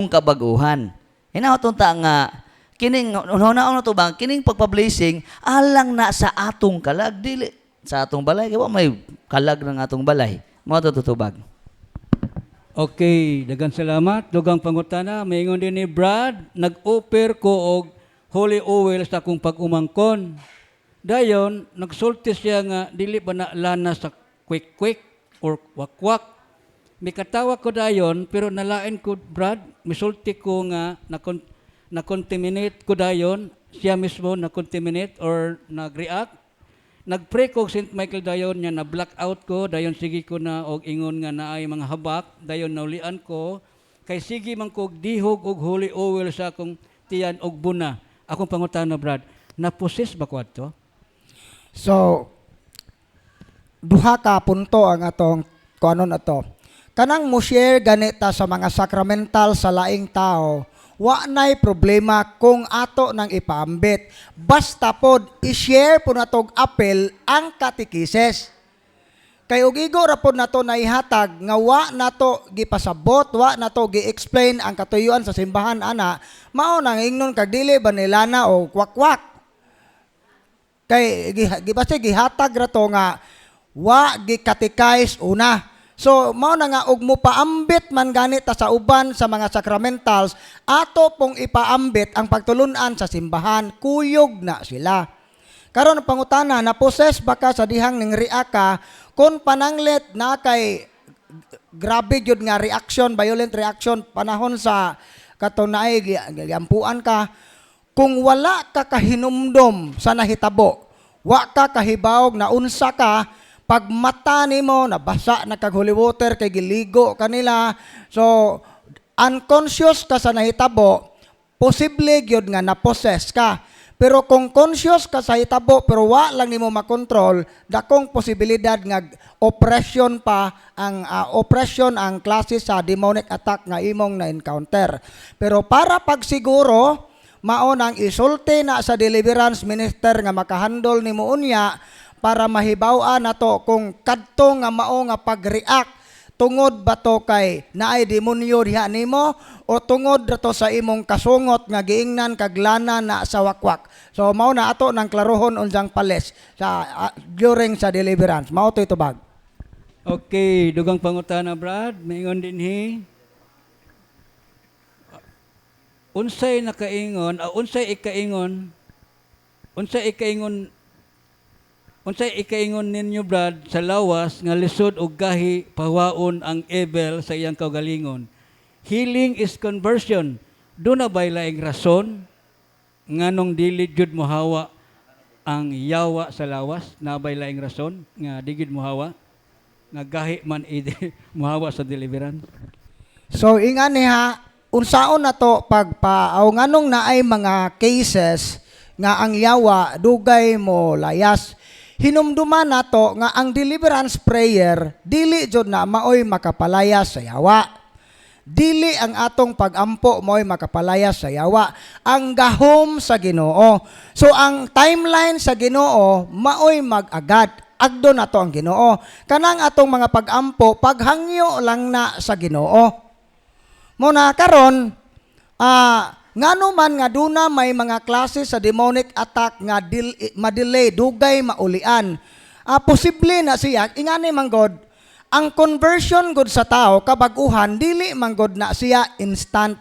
kabaguhan. Hinautong nga kining una to bang kining pagpa-blessing alang na sa atong kalag dili sa atong balay kay wa may kalag ng atong balay. Mao to tutubag. Okay, daghang salamat. Dugang pangutana, maingon din ni Brad, nag-offer ko og holy oil sa akong pag-umangkon. Dayon, nagsulti siya nga dili ba na lana sa quick or wakwak. May katawa ko dayon, pero nalain ko, Brad, misulti ko nga na-contaminate ko dayon, siya mismo na-contaminate or nag-react. Nag-pray ko St. Michael dayon niya na blackout ko, dayon sige ko na og ingon nga naay mga habak, dayon naulian ko, kay sige man ko dihog og holy oil sa akong tiyan og buna. Akong pangutana, Brad, na-possess ba ko ato? So, duha ka punto ang atong kuanon ato. Kanang mo share ganita sa mga sacramental sa laing tao, wa nay problema kung ato nang ipaambit. Basta pod i-share po natong apel ang katekises. Kay ug igo ra pod nato naihatag nga wa nato gipasabot, wa nato gi-explain ang katuyuan sa simbahan ana, mao nang ingnon kag dili ba nilana o kwakwak. Kay basta gihatag ra to nga wa gikatikais una. So, mao na nga, og mo paambit man ganit sa uban sa mga sacramentals, ato pong ipaambit ang pagtulunan sa simbahan, kuyog na sila. Karon ang pangutana, na-possess ba ka sa dihang ning reaka, kung pananglit na kay grabe gyud nga reaction, violent reaction, panahon sa katunay, giampuan ka, kung wala ka kahinumdom sa nahitabo, wa ka kahibawog na unsa ka, pag mata nimo nabasa na kag holy water kay giligo kanila, so unconscious ka sa nahitabo, posible gyud nga na-possess ka. Pero kung conscious ka sa hitabo pero wa lang nimo makontrol, dakong posibilidad nga oppression pa ang oppression ang klase sa demonic attack nga imong na-encounter. Pero para pagsiguro, mao nang isulti na sa deliverance minister nga makahandle nimo unya, para mahibaw-an nato kung kadto nga mao nga pag-react tungod ba to kay naay demonyo diha nimo o tungod rato sa imong kasungot nga giingnan kag lana na sa wakwak. So mao na ato nang klarohon unsang pales sa during sa deliverance. Mao to itubag. Okay, dugang pangutana, Brad, maingon dinhi. Unsay ikaingon ninyo, Brad, sa lawas nga lisod og gahi pawaon ang evil sa iyang kaugalingon. Healing is conversion. Doon na ba'y laing rason nganong dili jud mohawa ang yawa sa lawas? Na ba'y laing rason nga digid mohawa? Nga gahi man mohawa sa deliverance? So ingani ha, unsaon na to pagpaaw nganong naay mga cases nga ang yawa dugay mo layas. Hinumduman nato nga ang deliverance prayer dili jud na maoy makapalayas sa yawa. Dili ang atong pagampo maoy makapalayas sa yawa. Ang gahom sa Ginoo. So ang timeline sa Ginoo maoy mag-agad. Agdo nato ang Ginoo. Kanang atong mga pagampo paghangyo lang na sa Ginoo. Muna karon ngano man nga duna may mga klase sa demonic attack nga madelay, dugay maulian. Posible na siya, ingani man God, ang conversion God sa tao, kabaguhan, dili man God na siya instant.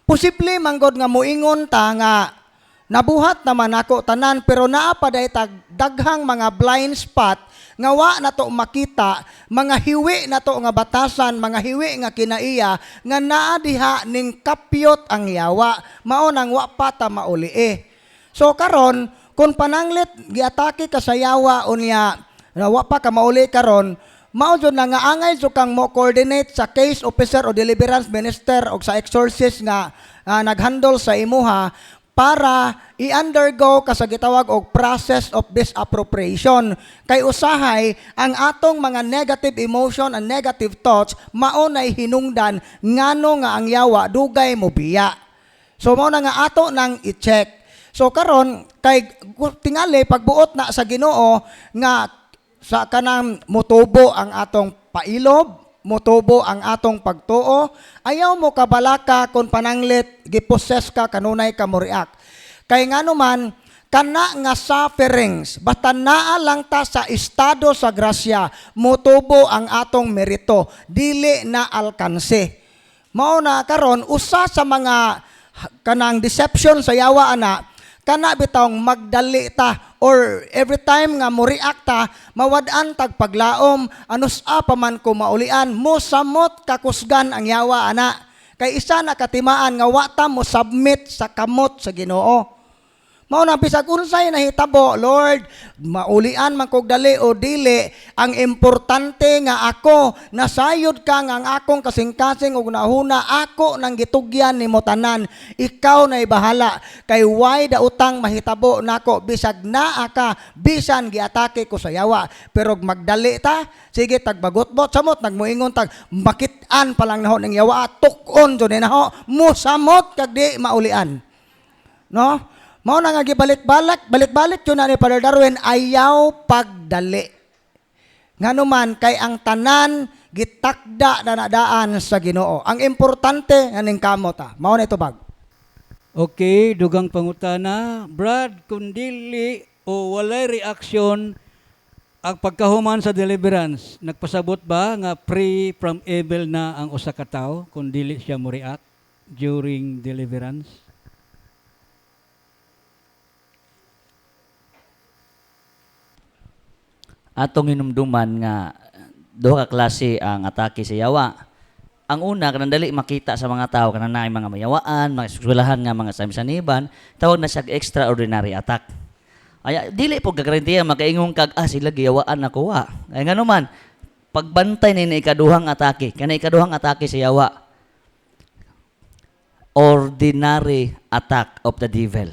Posible man God nga muingon ta nga, nabuhat naman ako tanan, pero naa pa daghang mga blind spot, nga wa na to makita, mga hiwi na to nga batasan, mga hiwi nga kinaiya, nga naa diha ning kapyot ang yawa, mao nang wa pa ta mauli. So karon, kung pananglit giatake ka sa yawa unya, wa pa ka mauli karon, mao jud na nga angay jud kang mo coordinate sa case officer o deliverance minister o sa exorcist nga naghandle sa imuha, para i-undergo ka sa gitawag og process of disappropriation. Kay usahay, ang atong mga negative emotion and negative thoughts, mao na'y hinungdan ngano nga ang yawa, dugay mo biya. So mao na nga ato nang i-check. So karon kay tingali pagbuot na sa Ginoo nga sa kanang motubo ang atong pailob, motubo ang atong pagtuo, ayaw mo kabalaka kung pananglit giposes ka kanunay ka moriak. Kay nga naman, kana nga sufferings, basta naa lang ta sa estado sa grasya, motubo ang atong merito, dili na alkanse. Mao na karon usa sa mga kanang deception sa yawa ana, kana bitawng magdali ta or every time nga mo-react ta, mawad-an tag paglaom, anus pa man ko maulian, mosamot kakusgan ang yawa ana. Kay isa na katimaan nga wa ta mo submit sa kamot sa Ginoo. Mao na bisag unsay nahitabo, Lord, maulian man kog dali o dili, ang importante nga ako nasayod ka nga ang akong kasing-kasing ug nahuna ako nang gitugyan nimo tanan. Ikaw na bahala kay why daotang mahitabo nako bisag naa ka bisan giatake ko sa yawa. Pero magdali ta, sige tagbagot-bot samot nagmoingon tag makit-an pa lang naho ning yawa, tukon jud ni naho, musamot kag di maulian. No? Mao na nga balik-balik yun na ni Father Darwin, ayaw pagdali. Nganuman kay ang tanan gitakda na nadaan sa Ginoo. Ang importante nganing kamot mao na ito bag. Okay, dugang pangutana, Brad, kung dili o walay reaksyon ang pagkahuman sa deliverance, nagpasabot ba nga free from evil na ang usa ka tawo kung dili siya mo react during deliverance? Atong hinumduman nga duha ka klase ang atake sa yawa. Ang una kanang dali makita sa mga tao kanang naay mga mayawaan, mga eskwelahan nga mga samisaniban, tawag na siya extraordinary attack. Ay dili po gagarantiya makaingon kag sila giyawaan ako wa. Ay ngano man pagbantay ni ikaduhang atake, kanang ikaduhang atake sa yawa. Ordinary attack of the devil.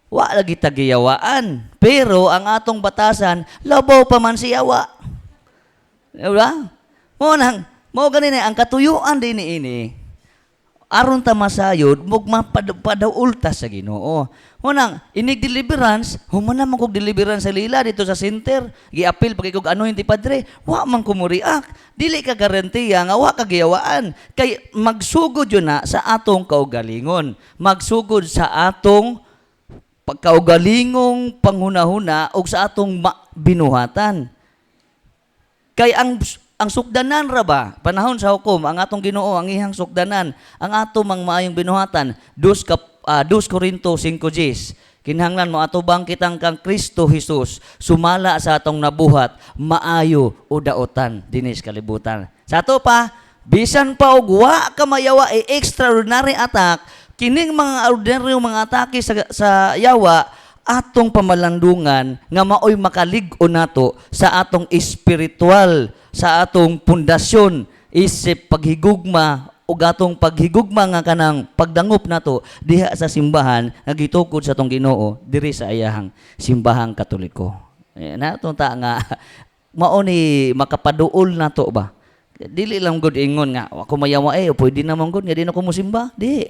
Wa lagi tagiyawaan. Pero ang atong batasan, labaw pa man si yawa. Diba? Mo ganina ang katuyuan din ini. Aron ta masayod, mugma padaulta sa Ginoo. Hunang inig deliverance, humana man kog deliverance sa lila dito sa center. Giapil pag kog ano hindi padre, wa man kumuriak. Dili ka garantiya nga wa kagiyawaan. Kay magsugod yun na sa atong kaugalingon. Magsugod sa atong pagkaugalingong panghunahuna o sa atong binuhatan. Kay ang sukdanan ra ba, panahon sa hukom, ang atong Ginoo, ang ihang sukdanan, ang atong maayong binuhatan, 2 Corinto 5:10. Kinahanglan mo ato bang kitang kang Kristo Jesus, sumala sa atong nabuhat, maayo o daotan, dinis kalibutan. Sa ato pa, bisan pa og wa ka mayawa extraordinary attack, kining mga ordinaryo mga atake sa yawa, atong pamalandungan nga maoy makalig-on nato sa atong espiritual, sa atong pundasyon, isip paghigugma ug atong paghigugma nga kanang pagdangop nato diha sa simbahan nga gitukod sa atong Ginoo diri sa ayahang simbahang Katoliko. Natong ta nga mao ni makapaduol nato ba. Dili lang gud ingon nga ako mayawa pwede naman gud nga di na ko mosimba. Di.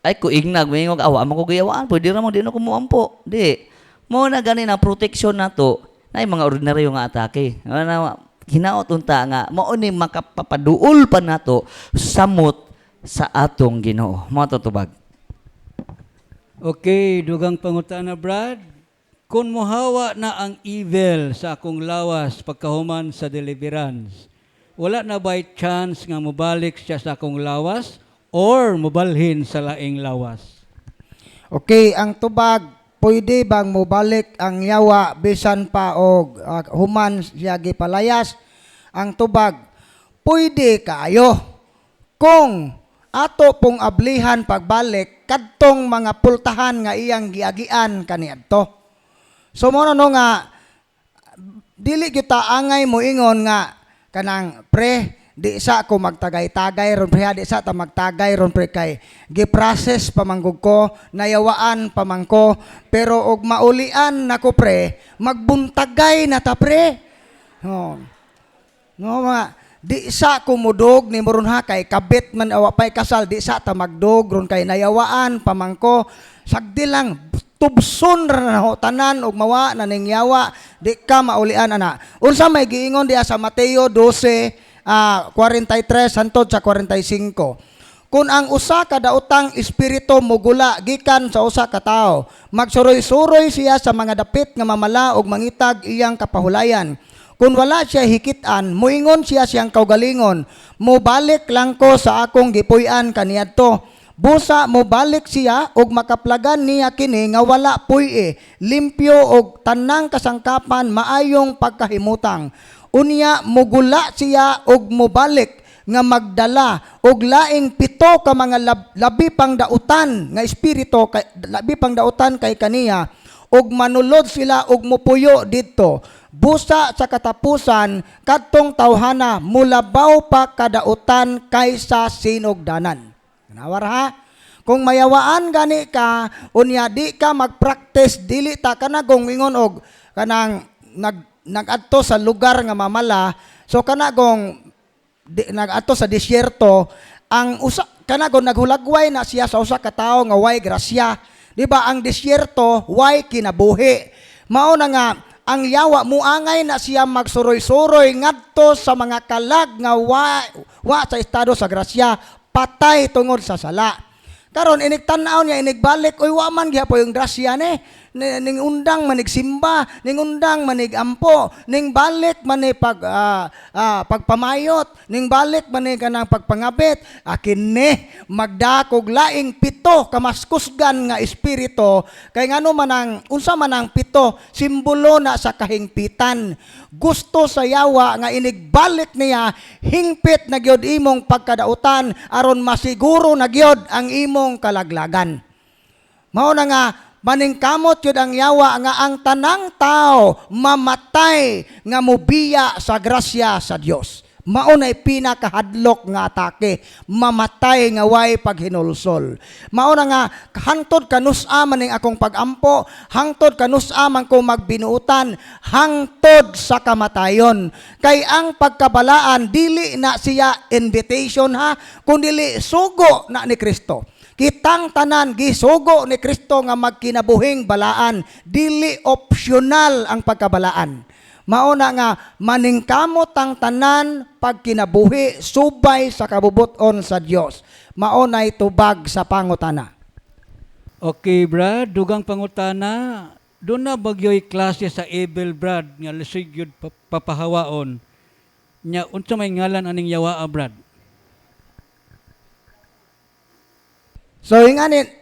Ay ko ignag mingog awa man ko gayawaan pwede ra mo di na ko moampo di mo na gani na protection nato na mga ordinaryo nga atake hinaot unta nga mao ni makapapaduol pa nato samot sa atong Ginoo mo tubag. Okay, dugang pangutana, Brad, kung mohawa na ang evil sa akong lawas pagkahuman sa deliverance, wala na by chance nga mobalik siya sa akong lawas or mobalhin sa laing lawas? Okay, ang tubag, pwede bang mobalik ang yawa bisan pa og human siya gipalayas? Ang tubag, pwede kaayo kung ato pong ablihan pagbalik kadtong mga pultahan nga iyang giagian kaniadto. So mo no nga dili kita angay mo ingon nga kanang pre di sa ko magtagay-tagay ron pre, di sa ta magtagay ron pre kay giprocess pamanggog ko, nayawaan pamangko, pero og maulian nako pre, magbuntagay na ta pre. No mga di sa ko mudog ni moron ha kay kabit man awa pay kasal, di sa ta magdog ron kay nayawaan pamangko, sagdi lang tubson ra na tanan og mawa na ning yawa, di ka maulian ana. Unsa may giingon diha sa Mateo 12 43 hantod sa 45. Kung ang usa ka daotang espiritu mugula gikan sa usa ka tawo, magsuroy-suroy siya sa mga dapit nga mamala ug mangitag iyang kapahulayan. Kung wala siya hikitan, muingon siya siyang kaugalingon, mubalik lang ko sa akong gipuy-an kaniadto. Busa mobalik siya ug makaplagan niya kini nga wala puy limpyo og tanang kasangkapan maayong pagkahimutang. Unya mugula siya og mobalik nga magdala og laing 7 ka mga labi pang dautan nga espiritu labi pang dautan kay kaniya og manulod sila og mupuyo didto. Busa sa katapusan kadtong tawhana mulabaw pa kadautan kaysa sinugdanan. Nawar ha? Kung mayawaan gani ka, unya di ka mag-practice, dili ta kanagong ingon og kanang nag-adto sa lugar nga mamala, so kanagong nag-adto sa disyerto, ang usa kanagong naghulagway na siya sa usa ka tawo nga way grasya. Di ba ang disyerto way kinabuhi. Mao na nga ang yawa muangay na siya magsuroy-suroy ngadto sa mga kalag nga wa sa estado sa grasya, patay tungod sa sala. Karon inigtanaw niya inigbalik, oy wa man gyapon yung grasya ning undang manig simba, ning undang manig ampo, ning balik man ni pagpamayot, ning balik man ni kanang pagpangabit, akin ni magdakog laing 7 kamaskusgan nga espiritu, kay ngano man ang unsa man ang 7 simbolo na sa kahingpitan. Gusto sa yawa nga inigbalik niya hingpit na gyud imong pagkadautan aron masiguro na gyud ang imong kalaglagan. Mao na nga maningkamot yun ang yawa nga ang tanang tao mamatay nga mubiya sa grasya sa Dios. Mao na pinakahadlok nga atake, mamatay nga way paghinulsol. Mao na nga hangtod kanusa maning akong pagampo, hangtod kanusa man ko magbinuutan, hangtod sa kamatayon. Kay ang pagkabalaan dili na siya invitation ha, kundi sugo na ni Kristo. Kitang tanan gisugo ni Kristo nga magkinabuhing balaan, dili optional ang pagkabalaan. Mauna nga maningkamot ang tanan pagkinabuhi subay sa kabubuton sa Dios. Maunay tubag sa pangutana. Okay, Brad, dugang pangutana, doon na bagyo'y klase sa evil, Brad, nga lisig yun papahawaon. Nya, unsa may ngalan aning yawa, Brad? So, yung anin,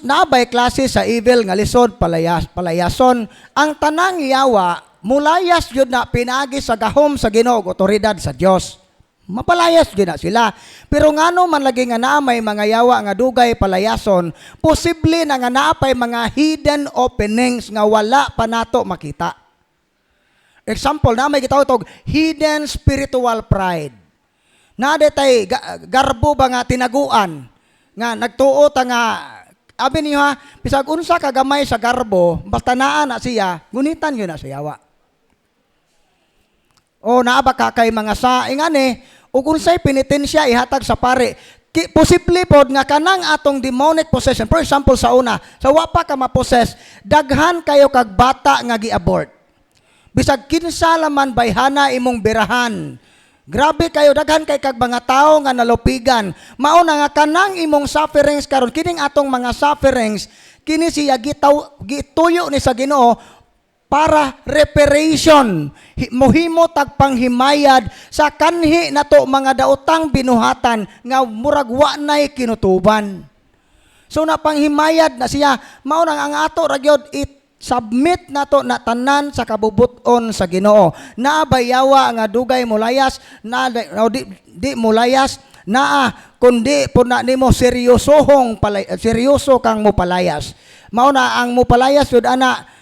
nabay klase sa evil nga lisod palayason, ang tanang yawa, mulayas yun na pinagi sa gahom sa Ginoo ug otoridad sa Dios. Mapalayas yun na sila. Pero ngano man lagi nga naa may mga yawa nga dugay palayason, posible na nga naapay mga hidden openings nga wala pa nato makita. Example na may gitawag og hidden spiritual pride. Na detay garbo ba nga tinaguan nga nagtuo ta nga abi niyo ha, bisag unsa ka gamay sa garbo, basta naa na siya, gunitan yun na sa yawa. O naaba ka kay mga saing ani, ug unsay penitensya ihatag sa pare. Posible pod nga kanang atong demonic possession. For example sa una, sa wa pa ka ma-possess, daghan kayo kag bata nga gi-abort. Bisag kinsa laman bayhana imong birahan. Grabe kayo daghan kay kag mga tawo nga nalupigan. Mao na nga kanang imong sufferings karon, kining atong mga sufferings, kini siya gituyo ni sa Ginoo para reparation, mohimo tagpanghimayad sa kanhi nato mga daotang binuhatan nga murag wa nay kinutuban. So napanghimayad na siya, mao nang ang ato ra gyud submit nato na tanan sa kabubuton sa Ginoo. Naabayawa nga dugay mulayas, na di mulayas, naa kundi pud na nimo seryoso kang mopalayas. Mao na ang mopalayas jud ana.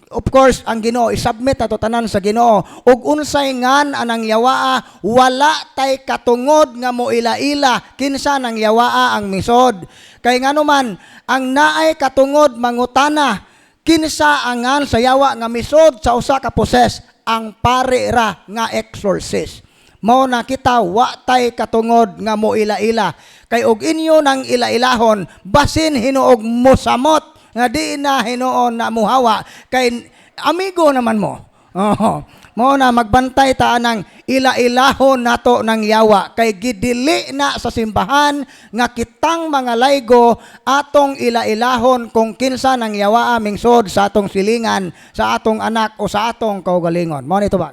Of course, ang Ginoo isubmit ato tanan sa Ginoo. Ug unsay ngan anang yawaa, wala tay katungod nga mo ila-ila kinsa nang yawaa ang misod. Kay ngano man ang naay katungod mangutana, kinsa angan sa yawa nga misod sa usa ka poses, ang pare ra nga exorcist. Mao na kita wa tay katungod nga mo ila-ila. Kay og inyo nang ila-ilahon, basin hinuog mosamot nga di na hinoon na muhawa kay amigo naman mo. Mao na magbantay ta ng ila-ilahon nato ng yawa kay gidili na sa simbahan nga kitang mga laygo atong ila-ilahon kung kinsa nang yawa aming sod sa atong silingan, sa atong anak o sa atong kaugalingon. Mao nito ba?